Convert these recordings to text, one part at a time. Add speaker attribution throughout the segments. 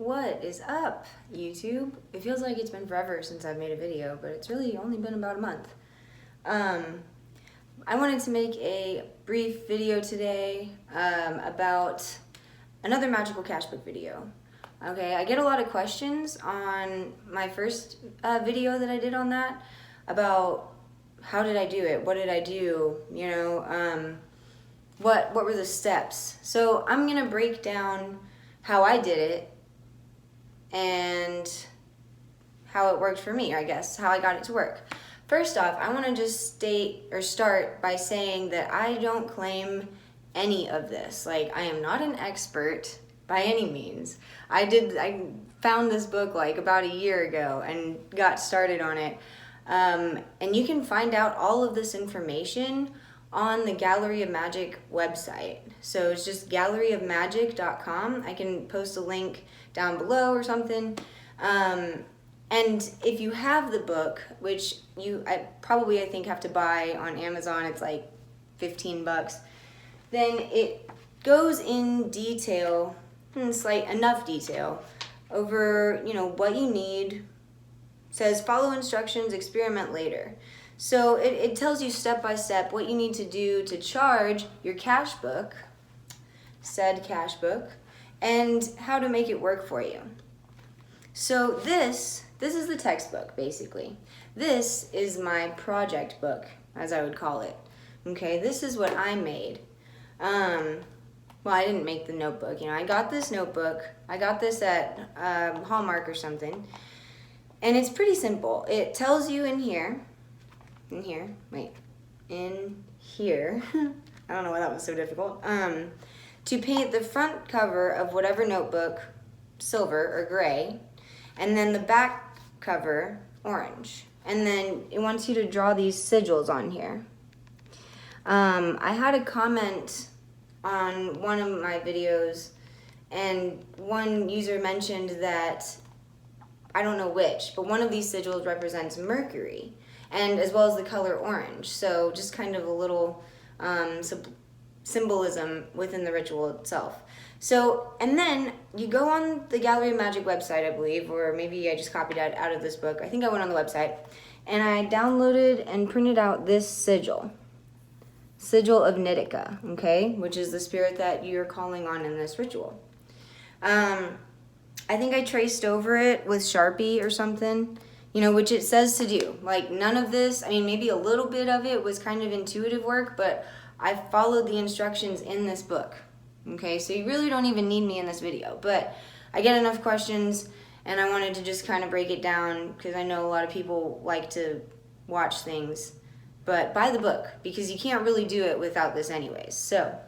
Speaker 1: What is up, YouTube? It feels like it's been forever since I've made a video, but it's really only been about a month. I wanted to make a brief video today about another Magickal Cashbook video. Okay, I get a lot of questions on my first video that I did on that about how did I do it, what did I do, you know, what were the steps. So I'm gonna break down how I did it and how it worked for me, I guess, how I got it to work. First off, I want to just start by saying that I don't claim any of this. Like, I am not an expert by any means. I found this book like about a year ago and got started on it. And you can find out all of this information on the Gallery of Magic website. So it's just galleryofmagic.com. I can post a link down below or something. And if you have the book, which I think have to buy on Amazon, it's like 15 bucks, then it goes in detail, enough detail, over, you know, what you need. Says follow instructions, experiment later. So it tells you step by step what you need to do to charge your cash book, said cash book, and how to make it work for you. So this is the textbook, basically. This is my project book, as I would call it. Okay, this is what I made. Well, I didn't make the notebook. You know, I got this notebook. I got this at Hallmark or something. And it's pretty simple. It tells you in here, I don't know why that was so difficult, to paint the front cover of whatever notebook silver or gray, and then the back cover orange. And then it wants you to draw these sigils on here. I had a comment on one of my videos, and one user mentioned that, I don't know which, but one of these sigils represents Mercury, and as well as the color orange. So just kind of a little symbolism within the ritual itself. So, and then you go on the Gallery of Magic website, I believe, or maybe I just copied it out of this book. I think I went on the website, and I downloaded and printed out this sigil. Sigil of Nitica, okay, which is the spirit that you're calling on in this ritual. I think I traced over it with Sharpie or something, you know, which it says to do. Like, none of this, I mean, maybe a little bit of it was kind of intuitive work, but I followed the instructions in this book. Okay, so you really don't even need me in this video, but I get enough questions, and I wanted to just kind of break it down because I know a lot of people like to watch things, but buy the book because you can't really do it without this anyways. So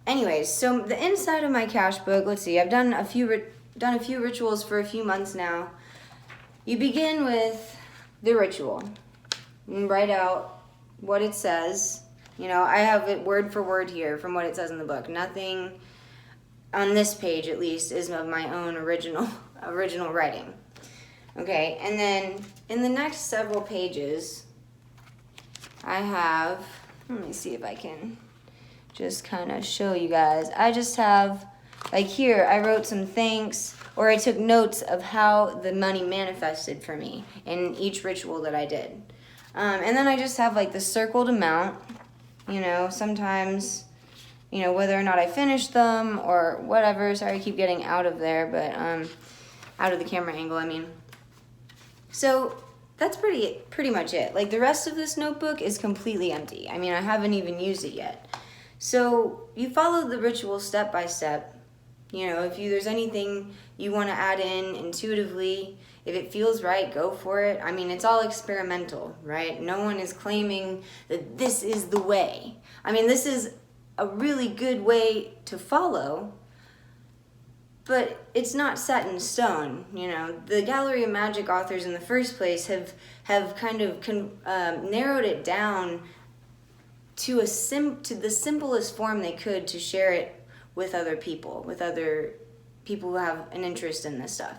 Speaker 1: the inside of my cash book, let's see, I've done a few rituals for a few months now. You begin with the ritual and write out what it says. You know, I have it word for word here from what it says in the book. Nothing on this page, at least, is of my own original writing. Okay, and then in the next several pages, I have, let me see if I can just kind of show you guys. I just have, like here, I wrote some thanks, or I took notes of how the money manifested for me in each ritual that I did. And then I just have like the circled amount, you know, sometimes, you know, whether or not I finished them or whatever. Sorry, I keep getting out of there, but out of the camera angle, I mean. So that's pretty much it. Like, the rest of this notebook is completely empty. I mean, I haven't even used it yet. So you follow the ritual step by step. You know, if there's anything you want to add in intuitively, if it feels right, go for it. I mean, it's all experimental, right? No one is claiming that this is the way. I mean, this is a really good way to follow, but it's not set in stone. You know, the Gallery of Magic authors in the first place have kind of narrowed it down to the simplest form they could to share it with other people who have an interest in this stuff.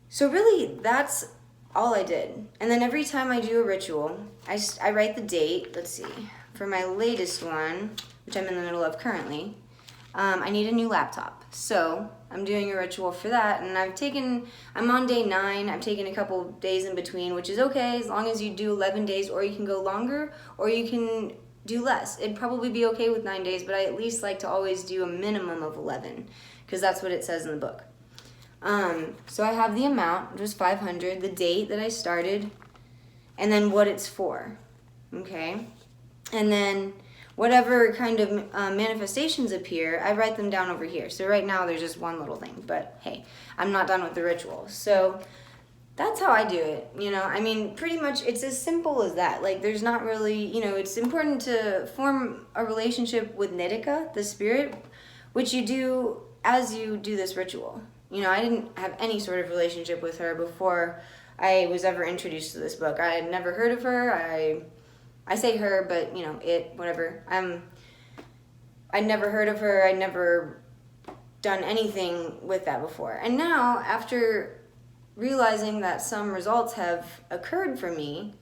Speaker 1: So really, that's all I did. And then every time I do a ritual, I write the date. Let's see. For my latest one, which I'm in the middle of currently, I need a new laptop. So I'm doing a ritual for that, and I'm on day 9. I've taken a couple days in between, which is okay as long as you do 11 days, or you can go longer, or you can do less. It'd probably be okay with 9 days, but I at least like to always do a minimum of 11, because that's what it says in the book. So I have the amount, which was 500, the date that I started, and then what it's for, okay? And then whatever kind of manifestations appear, I write them down over here. So right now there's just one little thing, but hey, I'm not done with the ritual. So that's how I do it, you know? I mean, pretty much it's as simple as that. Like, there's not really, you know, it's important to form a relationship with Nidika, the spirit, which you do as you do this ritual. You know, I didn't have any sort of relationship with her before I was ever introduced to this book. I had never heard of her. I say her, but, you know, whatever. I'd never heard of her. I'd never done anything with that before. And now, after realizing that some results have occurred for me,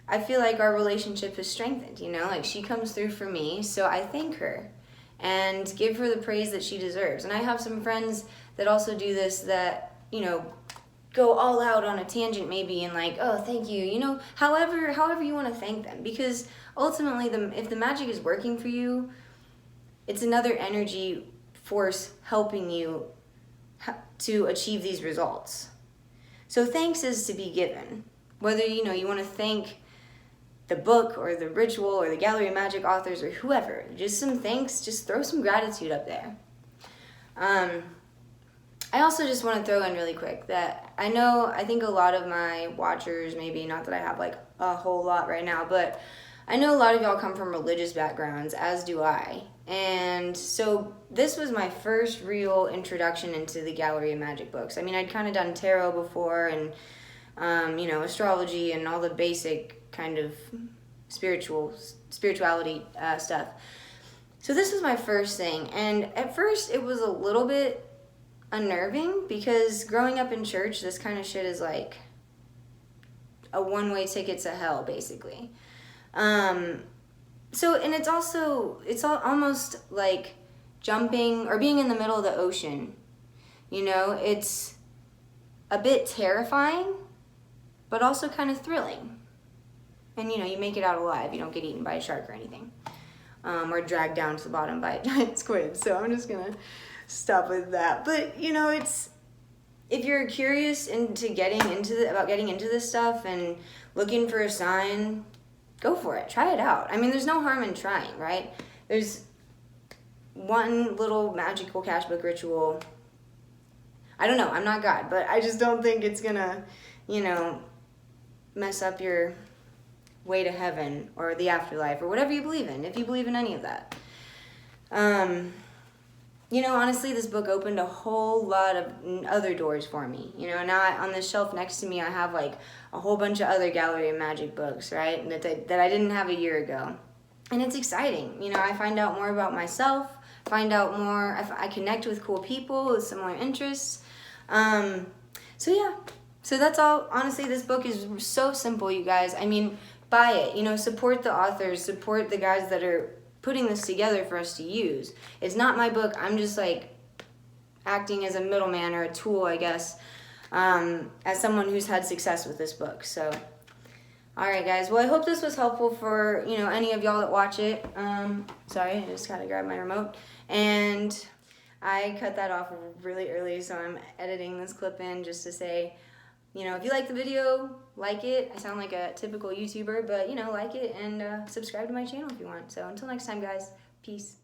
Speaker 1: I feel like our relationship is strengthened, you know? Like, she comes through for me, so I thank her and give her the praise that she deserves. And I have some friends that also do this that, you know, go all out on a tangent maybe and like, oh, thank you, you know, however you want to thank them, because ultimately if the magic is working for you, it's another energy force helping you to achieve these results. So thanks is to be given, whether, you know, you want to thank the book or the ritual or the Gallery of Magic authors or whoever, just some thanks, just throw some gratitude up there. I also just want to throw in really quick that I think a lot of my watchers, maybe not that I have like a whole lot right now, but I know a lot of y'all come from religious backgrounds, as do I. And so this was my first real introduction into the Gallery of Magic books. I mean, I'd kind of done tarot before and, you know, astrology and all the basic kind of spirituality stuff. So this was my first thing. And at first it was a little bit unnerving, because growing up in church, this kind of shit is like a one-way ticket to hell, basically. So, and it's almost like jumping or being in the middle of the ocean. You know, it's a bit terrifying, but also kind of thrilling. And, you know, you make it out alive. You don't get eaten by a shark or anything. Or dragged down to the bottom by a giant squid. So I'm just gonna stop with that. But, you know, if you're curious about getting into this stuff and looking for a sign, go for it. Try it out. I mean, there's no harm in trying, right? There's one little magical cashbook ritual. I don't know. I'm not God, but I just don't think it's gonna, you know, mess up your way to heaven or the afterlife or whatever you believe in, if you believe in any of that. You know, honestly, this book opened a whole lot of other doors for me. You know, now on this shelf next to me, I have like a whole bunch of other Gallery of Magic books, right? That I didn't have a year ago. And it's exciting. You know, I find out more about myself, I connect with cool people with similar interests. So yeah, so that's all. Honestly, this book is so simple, you guys. I mean, buy it, you know, support the authors, support the guys that are putting this together for us to use. It's not my book. I'm just like acting as a middleman or a tool, I guess, as someone who's had success with this book. So, all right, guys. Well, I hope this was helpful for, you know, any of y'all that watch it. Sorry, I just gotta grab my remote. And I cut that off really early, so I'm editing this clip in just to say, you know, if you like the video, like it. I sound like a typical YouTuber, but, you know, like it and subscribe to my channel if you want. So until next time, guys, peace.